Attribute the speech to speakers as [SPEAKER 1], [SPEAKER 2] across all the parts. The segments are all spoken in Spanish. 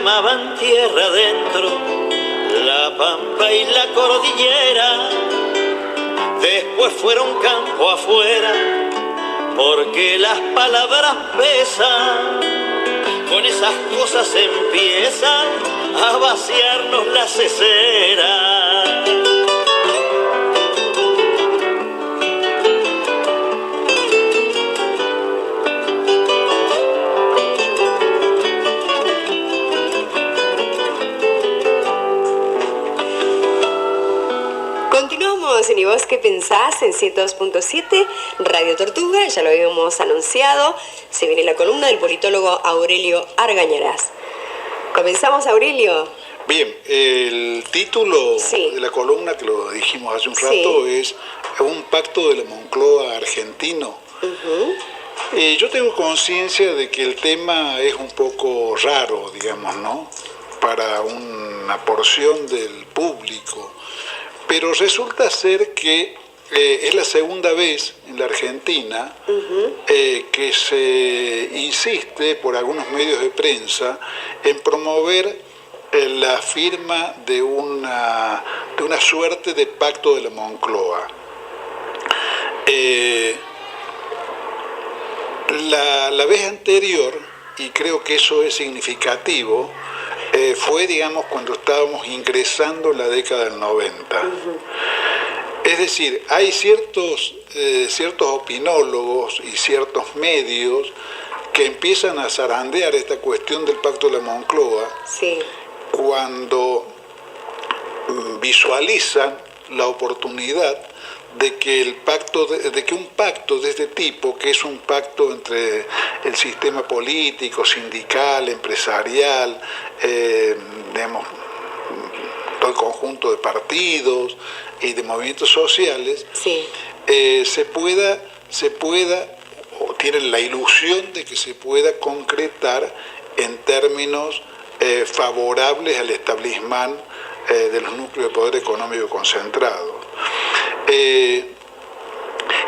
[SPEAKER 1] quemaban tierra adentro, la pampa y la cordillera. Después fueron campo afuera, porque las palabras pesan. Con esas cosas empiezan a vaciarnos la cesera.
[SPEAKER 2] Continuamos en ¿Y vos qué pensás? En 102.7 Radio Tortuga, ya lo habíamos anunciado. Se viene la columna del politólogo Aurelio Argañarás. ¿Comenzamos, Aurelio?
[SPEAKER 3] Bien, el título de la columna, que lo dijimos hace un rato, es Un pacto de la Moncloa argentino. Yo tengo conciencia de que el tema es un poco raro, digamos, ¿no?, para una porción del público, pero resulta ser que es la segunda vez en la Argentina que se insiste por algunos medios de prensa en promover la firma de una suerte de pacto de la Moncloa. La vez anterior, y creo que eso es significativo, fue, digamos, cuando estábamos ingresando en la década del 90. Es decir, hay ciertos opinólogos y ciertos medios que empiezan a zarandear esta cuestión del pacto de la Moncloa cuando visualizan la oportunidad de que un pacto de este tipo, que es un pacto entre el sistema político, sindical, empresarial, digamos, todo el conjunto de partidos y de movimientos sociales, se pueda, o tienen la ilusión de que se pueda concretar en términos favorables al establishment de los núcleos de poder económico concentrados.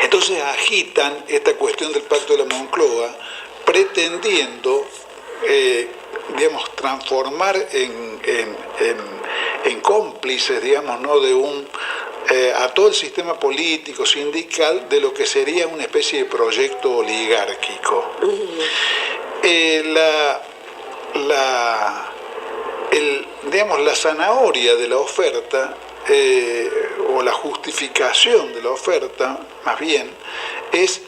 [SPEAKER 3] Entonces agitan esta cuestión del pacto de la Moncloa, pretendiendo, digamos, transformar en cómplices, digamos, ¿no?, a todo el sistema político, sindical, de lo que sería una especie de proyecto oligárquico. Digamos, la zanahoria de la oferta, o la justificación de la oferta, más bien, es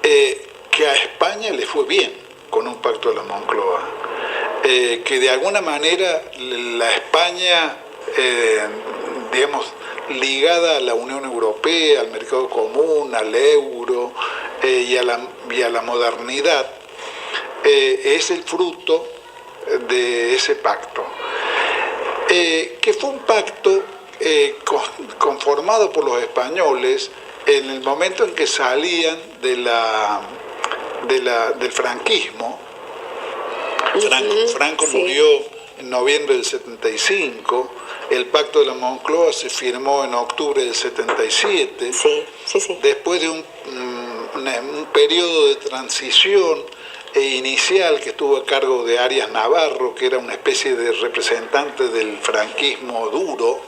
[SPEAKER 3] que a España le fue bien con un pacto de la Moncloa, que de alguna manera la España, digamos, ligada a la Unión Europea, al mercado común, al euro y a la modernidad, es el fruto de ese pacto, que fue un pacto conformado por los españoles en el momento en que salían del franquismo. Franco murió en noviembre del 75, el pacto de la Moncloa se firmó en octubre del 77, después de un periodo de transición inicial que estuvo a cargo de Arias Navarro, que era una especie de representante del franquismo duro,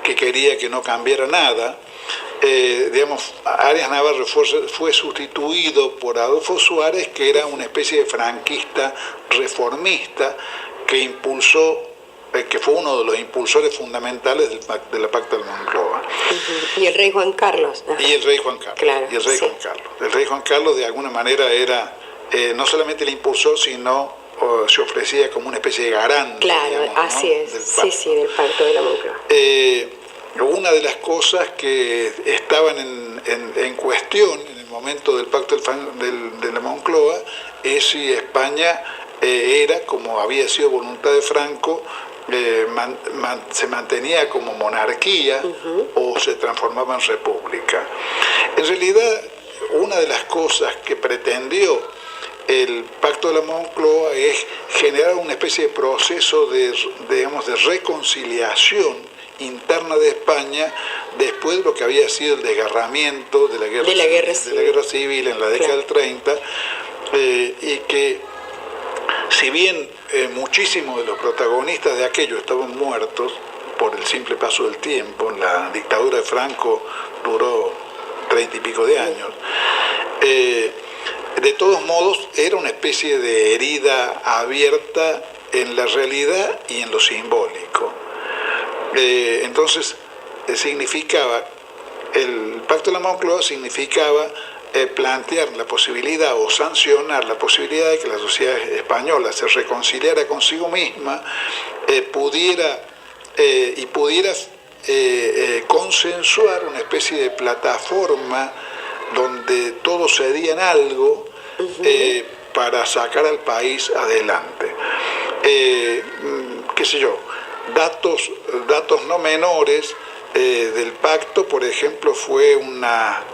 [SPEAKER 3] que quería que no cambiara nada. Digamos, Arias Navarro fue sustituido por Adolfo Suárez, que era una especie de franquista reformista que impulsó, que fue uno de los impulsores fundamentales de la Pacto de la Moncloa.
[SPEAKER 2] Y el rey Juan Carlos.
[SPEAKER 3] Y el rey Juan Carlos.
[SPEAKER 2] Claro,
[SPEAKER 3] y el rey Juan Carlos. El rey Juan Carlos de alguna manera era no solamente el impulsor, sino se ofrecía como una especie de garante.
[SPEAKER 2] Claro,
[SPEAKER 3] digamos,
[SPEAKER 2] así es. Del Pacto de la Moncloa.
[SPEAKER 3] Una de las cosas que estaban en cuestión en el momento del Pacto de la Moncloa es si España era, como había sido voluntad de Franco, se mantenía como monarquía o se transformaba en república. En realidad, una de las cosas que pretendió el Pacto de la Moncloa es generar una especie de proceso de reconciliación interna de España después de lo que había sido el desgarramiento de la guerra civil en la década del 30, y que si bien muchísimos de los protagonistas de aquello estaban muertos por el simple paso del tiempo, la dictadura de Franco duró 30 y pico de años, de todos modos era una especie de herida abierta en la realidad y en lo simbólico. Entonces significaba, el Pacto de la Moncloa significaba plantear la posibilidad o sancionar la posibilidad de que la sociedad española se reconciliara consigo misma, pudiera consensuar una especie de plataforma donde todos cedían algo para sacar al país adelante. Qué sé yo, datos no menores del pacto, por ejemplo, fue una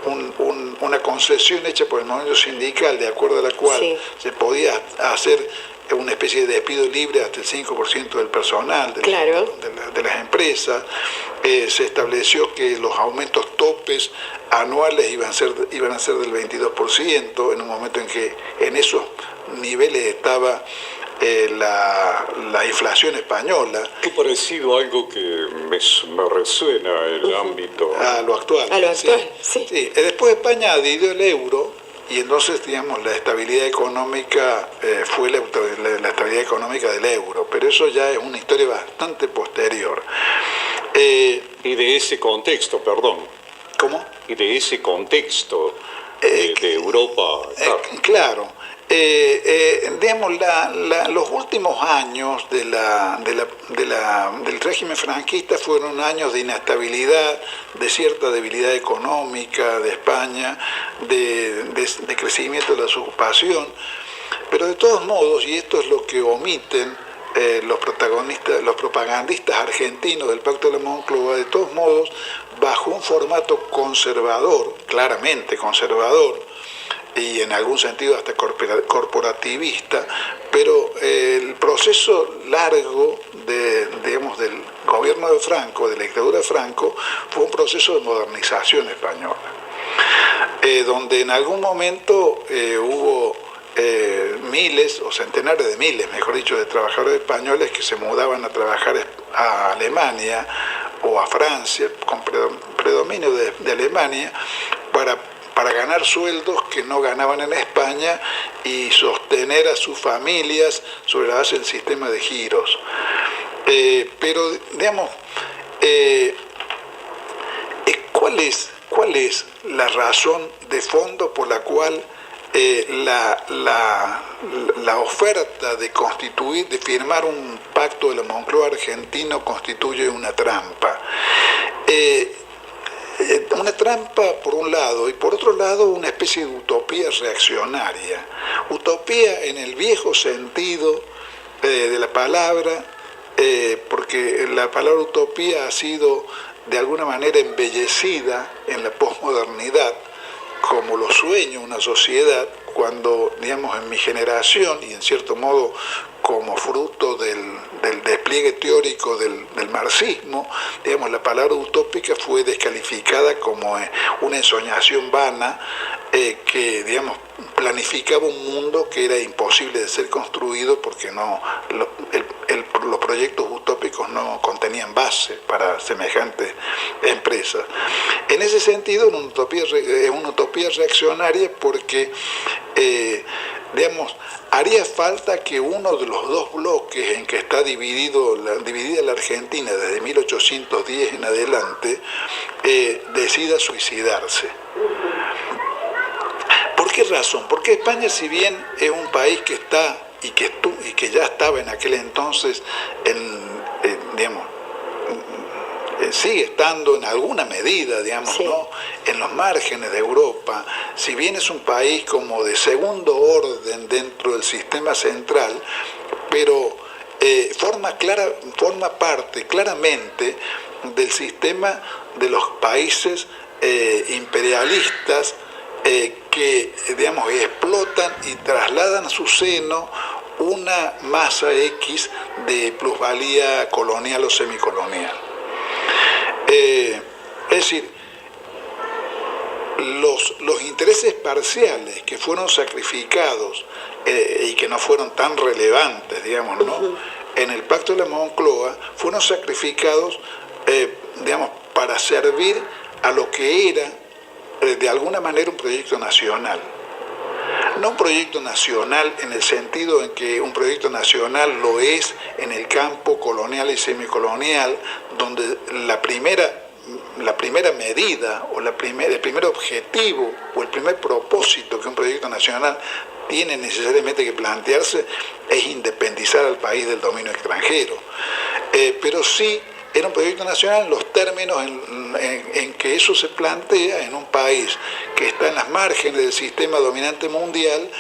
[SPEAKER 3] concesión hecha por el movimiento sindical, de acuerdo a la cual se podía hacer una especie de despido libre hasta el 5% del personal de las empresas. Se estableció que los aumentos topes anuales iban a ser del 22%, en un momento en que en esos niveles estaba la inflación española.
[SPEAKER 4] Qué parecido a algo que me resuena el ámbito.
[SPEAKER 3] A lo actual. Sí. Después España adhirió el euro y entonces, digamos, la estabilidad económica fue la estabilidad económica del euro, pero eso ya es una historia bastante posterior.
[SPEAKER 4] Y de ese contexto, perdón.
[SPEAKER 3] ¿Cómo?
[SPEAKER 4] Y de ese contexto de Europa.
[SPEAKER 3] Claro. Digamos, los últimos años del régimen franquista fueron años de inestabilidad, de cierta debilidad económica de España, de crecimiento de la desocupación, pero de todos modos, y esto es lo que omiten los propagandistas argentinos del Pacto de la Moncloa, de todos modos, bajo un formato conservador, claramente conservador, y en algún sentido hasta corporativista, pero el proceso largo del gobierno de Franco, de la dictadura de Franco, fue un proceso de modernización española, donde en algún momento hubo miles o centenares de miles, mejor dicho, de trabajadores españoles que se mudaban a trabajar a Alemania o a Francia, con predominio de Alemania, para ganar sueldos que no ganaban en España y sostener a sus familias sobre la base del sistema de giros. Pero, digamos, ¿cuál es la razón de fondo por la cual la oferta de firmar un pacto de la Moncloa argentino constituye una trampa? Una trampa por un lado, y por otro lado una especie de utopía reaccionaria. Utopía en el viejo sentido de la palabra, porque la palabra utopía ha sido de alguna manera embellecida en la posmodernidad como lo sueña una sociedad, cuando, digamos, en mi generación, y en cierto modo como fruto del despliegue teórico del marxismo, digamos, la palabra utópica fue descalificada como una ensoñación vana que, digamos, planificaba un mundo que era imposible de ser construido porque los proyectos utópicos no contenían base para semejantes empresas. En ese sentido, es una utopía reaccionaria porque, digamos, haría falta que uno de los dos bloques en que está dividida la Argentina desde 1810 en adelante decida suicidarse. ¿Por qué razón? Porque España, si bien es un país que está y que ya estaba en aquel entonces sigue estando en alguna medida, digamos, sí, ¿no?, en los márgenes de Europa, si bien es un país como de segundo orden dentro del sistema central, pero forma parte claramente del sistema de los países imperialistas que, digamos, explotan y trasladan a su seno una masa X de plusvalía colonial o semicolonial. Es decir, los intereses parciales que fueron sacrificados y que no fueron tan relevantes, digamos, ¿no? En el Pacto de la Moncloa fueron sacrificados, digamos, para servir a lo que era, de alguna manera, un proyecto nacional. No un proyecto nacional en el sentido en que un proyecto nacional lo es en el campo colonial y semicolonial, donde la primera medida o el primer objetivo o el primer propósito que un proyecto nacional tiene necesariamente que plantearse es independizar al país del dominio extranjero. Pero sí era un proyecto nacional en los términos en que eso se plantea en un país que está en las márgenes del sistema dominante mundial,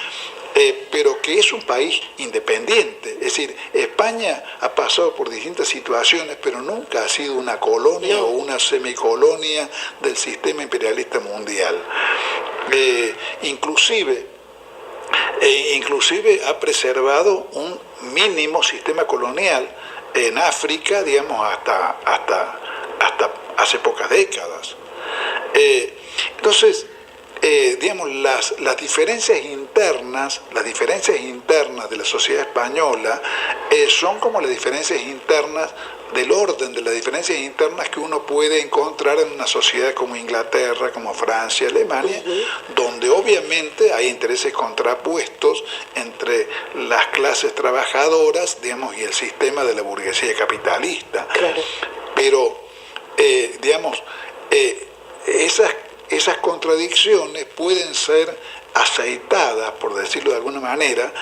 [SPEAKER 3] pero que es un país independiente. Es decir, España ha pasado por distintas situaciones, pero nunca ha sido una colonia o una semicolonia del sistema imperialista mundial. Inclusive ha preservado un mínimo sistema colonial en África, digamos, hasta hace pocas décadas. Entonces, digamos, las diferencias internas de la sociedad española son como las diferencias internas del orden de las diferencias internas que uno puede encontrar en una sociedad como Inglaterra, como Francia, Alemania, donde obviamente hay intereses contrapuestos entre las clases trabajadoras, digamos, y el sistema de la burguesía capitalista. Claro. Pero, digamos, esas contradicciones pueden ser aceitadas, por decirlo de alguna manera,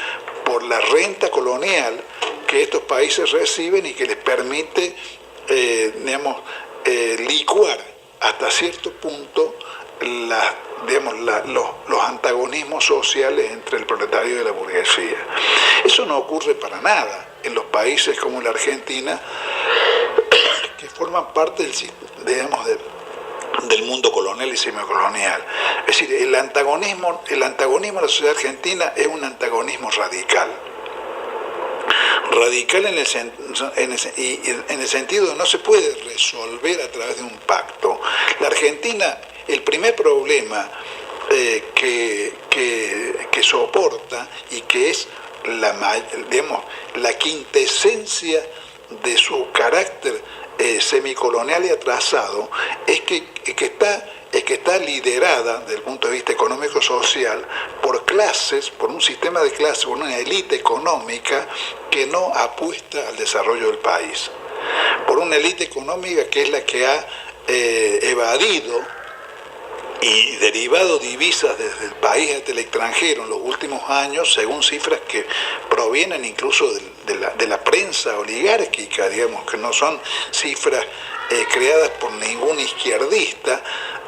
[SPEAKER 3] por la renta colonial que estos países reciben y que les permite, licuar hasta cierto punto los antagonismos sociales entre el proletariado y la burguesía. Eso no ocurre para nada en los países como la Argentina, que forman parte del mundo colonial y semicolonial. Es decir, el antagonismo de la sociedad argentina es un antagonismo radical. Radical en el sentido de no se puede resolver a través de un pacto. La Argentina, el primer problema que soporta y que es la quintesencia de su carácter semicolonial y atrasado, es que está liderada desde el punto de vista económico-social por clases, por un sistema de clases, por una élite económica que no apuesta al desarrollo del país, por una élite económica que es la que ha evadido y derivado divisas desde el país hasta el extranjero en los últimos años, según cifras que provienen incluso de la prensa oligárquica, digamos, que no son cifras creadas por ningún izquierdista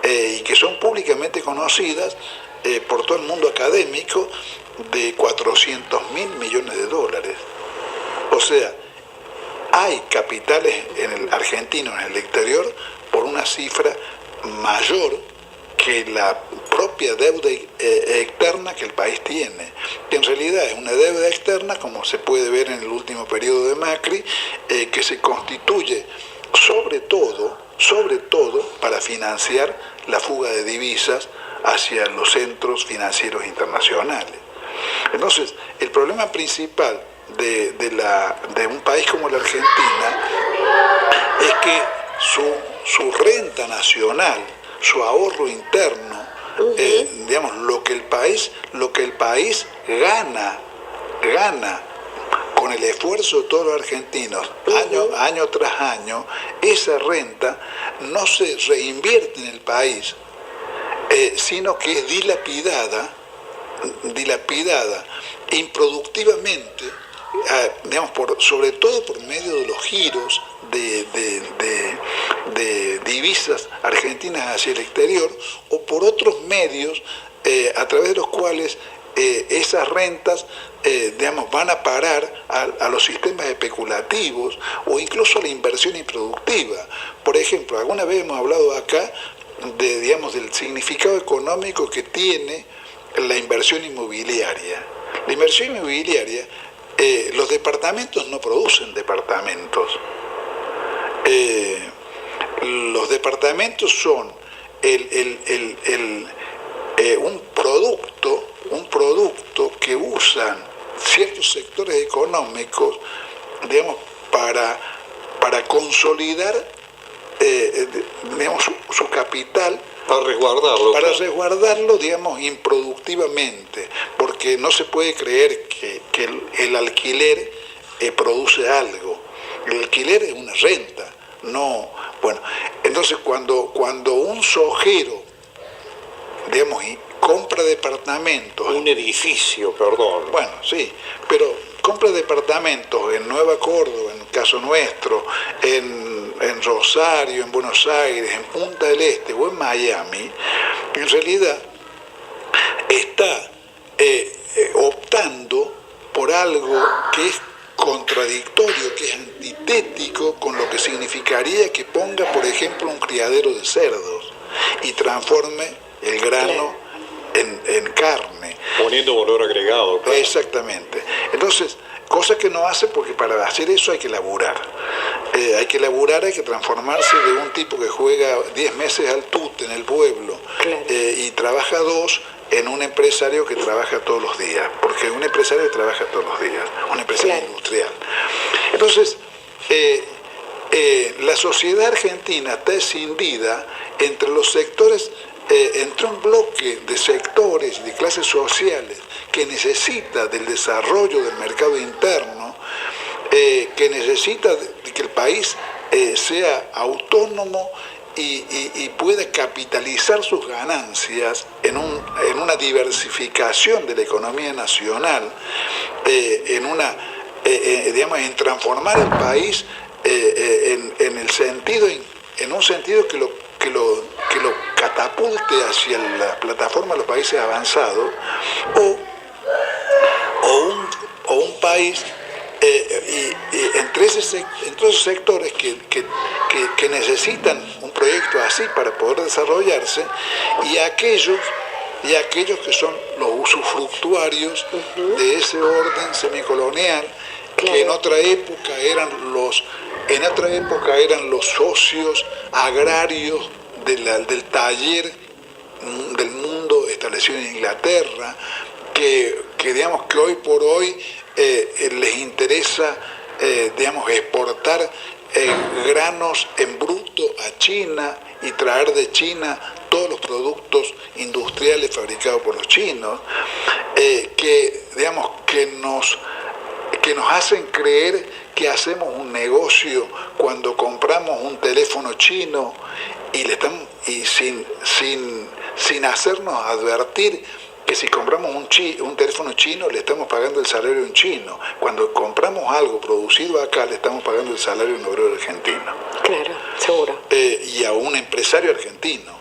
[SPEAKER 3] y que son públicamente conocidas por todo el mundo académico, de 400.000 millones de dólares. O sea, hay capitales en el argentino, en el exterior, por una cifra mayor que la propia deuda externa que el país tiene, que en realidad es una deuda externa, como se puede ver en el último periodo de Macri, que se constituye sobre todo para financiar la fuga de divisas hacia los centros financieros internacionales. Entonces, el problema principal de un país como la Argentina es que su renta nacional, su ahorro interno, digamos, lo que el país gana con el esfuerzo de todos los argentinos, año tras año, esa renta no se reinvierte en el país, sino que es dilapidada improductivamente, digamos, sobre todo por medio de los giros de divisas argentinas hacia el exterior, o por otros medios a través de los cuales esas rentas van a parar a los sistemas especulativos o incluso a la inversión improductiva. Por ejemplo, alguna vez hemos hablado acá del significado económico que tiene la inversión inmobiliaria. La inversión inmobiliaria, los departamentos no producen departamentos. Los departamentos son un producto que usan ciertos sectores económicos, digamos, para consolidar digamos, su capital, para resguardarlo, digamos, improductivamente, porque no se puede creer que el alquiler produce algo. El alquiler es una renta, no. Bueno, entonces cuando un sojero, digamos, compra departamentos,
[SPEAKER 4] un edificio, perdón.
[SPEAKER 3] Bueno, sí, pero compra departamentos en Nueva Córdoba, en el caso nuestro, en Rosario, en Buenos Aires, en Punta del Este o en Miami, en realidad está optando por algo que es contradictorio, que es antitético con lo que significaría que ponga, por ejemplo, un criadero de cerdos y transforme el grano en carne.
[SPEAKER 4] Poniendo valor agregado. Claro.
[SPEAKER 3] Exactamente. Entonces, cosa que no hace, porque para hacer eso hay que laburar. Hay que transformarse de un tipo que juega 10 meses al tute en el pueblo, claro, y trabaja 2 en un empresario que trabaja todos los días, porque un empresario trabaja todos los días, un empresario, claro, industrial. Entonces, la sociedad argentina está escindida entre los sectores, entre un bloque de sectores y de clases sociales que necesita del desarrollo del mercado interno, que necesita de que el país sea autónomo y pueda capitalizar sus ganancias en una diversificación de la economía nacional, en transformar el país en un sentido que lo catapulte hacia la plataforma de los países avanzados, o un país entre esos sectores que necesitan un proyecto así para poder desarrollarse, y aquellos que son los usufructuarios de ese orden semicolonial, claro, que en otra época eran los socios agrarios del taller del mundo establecido en Inglaterra, que digamos que hoy por hoy les interesa exportar granos en bruto a China y traer de China todos los productos industriales fabricados por los chinos, que nos hacen creer que hacemos un negocio cuando compramos un teléfono chino y sin hacernos advertir que si compramos un teléfono chino le estamos pagando el salario de un chino. Cuando compramos algo producido acá le estamos pagando el salario de un obrero argentino.
[SPEAKER 2] Claro, seguro.
[SPEAKER 3] Y a un empresario argentino.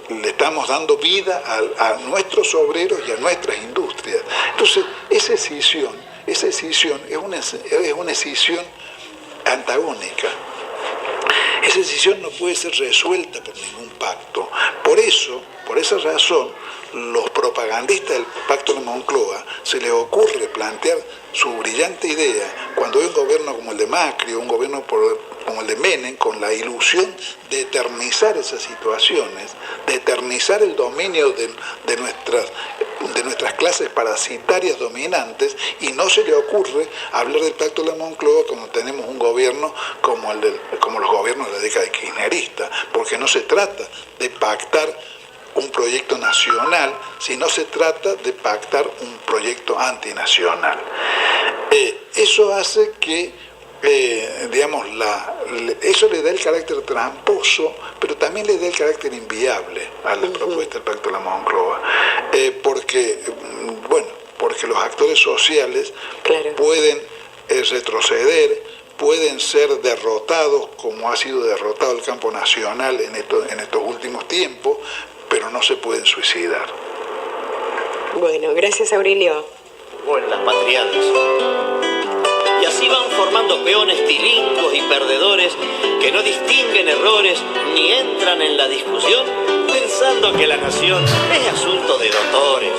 [SPEAKER 3] Le estamos dando vida a nuestros obreros y a nuestras industrias. Entonces, esa escisión es una escisión antagónica. Esa decisión no puede ser resuelta por ningún pacto. Por esa razón, los propagandistas del Pacto de Moncloa se les ocurre plantear su brillante idea cuando hay un gobierno como el de Macri, un gobierno como el de Menem, con la ilusión de eternizar esas situaciones, de eternizar el dominio de nuestras clases parasitarias dominantes, y no se le ocurre hablar del Pacto de la Moncloa cuando tenemos un gobierno como los gobiernos de la década kirchnerista, porque no se trata de pactar un proyecto nacional, sino se trata de pactar un proyecto antinacional. Eso hace que, eso le da el carácter tramposo, pero también le da el carácter inviable a la propuesta del Pacto de la Moncloa, porque los actores sociales, claro, pueden retroceder, pueden ser derrotados, como ha sido derrotado el campo nacional en estos últimos tiempos, pero no se pueden suicidar.
[SPEAKER 2] Bueno, gracias, Aurelio.
[SPEAKER 1] Bueno, las patriadas. Y así van formando peones tilingos y perdedores que no distinguen errores ni entran en la discusión pensando que la nación es asunto de doctores.